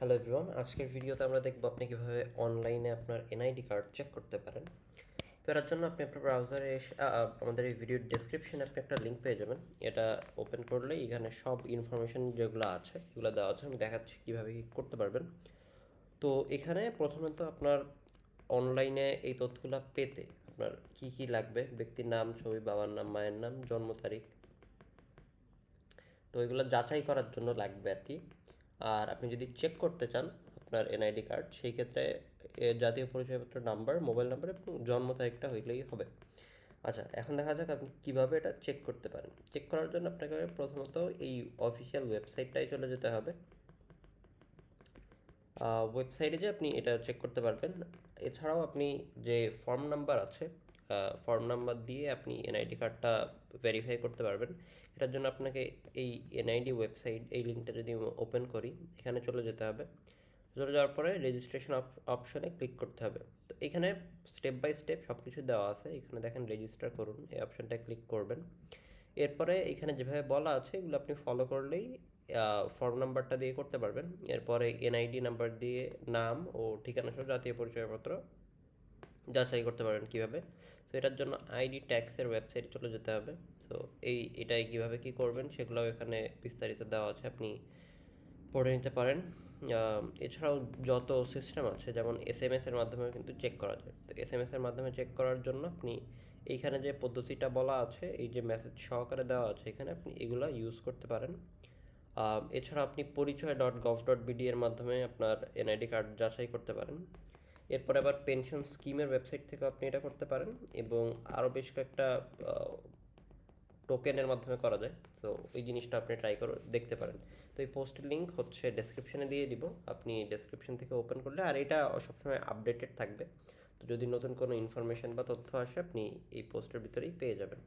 Hello everyone, আজকের ভিডিওতে আমরা দেখব আপনি কীভাবে অনলাইনে আপনার এনআইডি কার্ড চেক করতে পারেন। তো এর জন্য আপনি আপনার ব্রাউজারে আমাদের এই ভিডিওর ডেসক্রিপশনে আপনি একটা লিঙ্ক পেয়ে যাবেন। এটা ওপেন করলেই এখানে সব ইনফরমেশন যেগুলো আছে এগুলো দেওয়া আছে। আমি দেখাচ্ছি কীভাবে কী করতে পারবেন। তো এখানে প্রথমত আপনার অনলাইনে এই তথ্যগুলো পেতে আপনার কি কি লাগবে: ব্যক্তির নাম, ছবি, বাবার নাম, মায়ের নাম, জন্ম তারিখ। তো এগুলো যাচাই করার জন্য লাগবে আর কি। আর আপনি যদি চেক করতে চান আপনার এনআইডি কার্ড, সেই ক্ষেত্রে জাতীয় পরিচয়পত্র নাম্বার, মোবাইল নাম্বার এবং জন্ম তারিখটা হইলেই হবে। আচ্ছা, এখন দেখা যাক আপনি কীভাবে এটা চেক করতে পারেন। চেক করার জন্য আপনাকে প্রথমত এই অফিসিয়াল ওয়েবসাইটটাই চলে যেতে হবে। ওয়েবসাইটে যে আপনি এটা চেক করতে পারবেন। এছাড়াও আপনি যে ফর্ম নাম্বার আছে, ফর্ম নাম্বার দিয়ে আপনি এনআইডি কার্ডটা ভেরিফাই করতে পারবেন। এটার জন্য আপনাকে এই এনআইডি ওয়েবসাইট, এই লিঙ্কটা যদি ওপেন করি, এখানে চলে যেতে হবে। চলে যাওয়ার পরে রেজিস্ট্রেশন অপশনে ক্লিক করতে হবে। তো এখানে স্টেপ বাই স্টেপ সব কিছু দেওয়া আছে। এখানে দেখেন রেজিস্টার করুন, এই অপশনটা ক্লিক করবেন। এরপরে এখানে যেভাবে বলা আছে এগুলো আপনি ফলো করলেই ফর্ম নাম্বারটা দিয়ে করতে পারবেন। এরপরে এনআইডি নাম্বার দিয়ে নাম ও ঠিকানা সহ জাতীয় পরিচয়পত্র যাচাই করতে পারবেন কীভাবে। সো এটার জন্য আইডি ট্যাক্সের ওয়েবসাইটে চলে যেতে হবে। সো এটাই কীভাবে কী করবেন সেগুলোও এখানে বিস্তারিত দেওয়া আছে, আপনি পড়ে নিতে পারেন। এছাড়াও যত সিস্টেম আছে, যেমন এসএমএসের মাধ্যমে কিন্তু চেক করা যায়। তো এসএমএসের মাধ্যমে চেক করার জন্য আপনি এইখানে যে পদ্ধতিটা বলা আছে, এই যে মেসেজ সহকারে দেওয়া আছে, এখানে আপনি এগুলো ইউজ করতে পারেন। এছাড়া আপনি পরিচয়.gov.bd এর মাধ্যমে আপনার এনআইডি কার্ড যাচাই করতে পারেন। এরপরে আবার পেনশন স্কিমের ওয়েবসাইট থেকে আপনি এটা করতে পারেন, এবং আরও বেশ কয়েকটা টোকেনের মাধ্যমে করা যায়। সো এই জিনিসটা আপনি ট্রাই করে দেখতে পারেন। তো এই পোস্টের লিঙ্ক হচ্ছে ডেসক্রিপশনে দিয়ে দিব, আপনি ডেসক্রিপশন থেকে ওপেন করলে, আর এটা সবসময় আপডেটেড থাকবে। তো যদি নতুন কোনো ইনফরমেশন বা তথ্য আসে আপনি এই পোস্টের ভিতরেই পেয়ে যাবেন।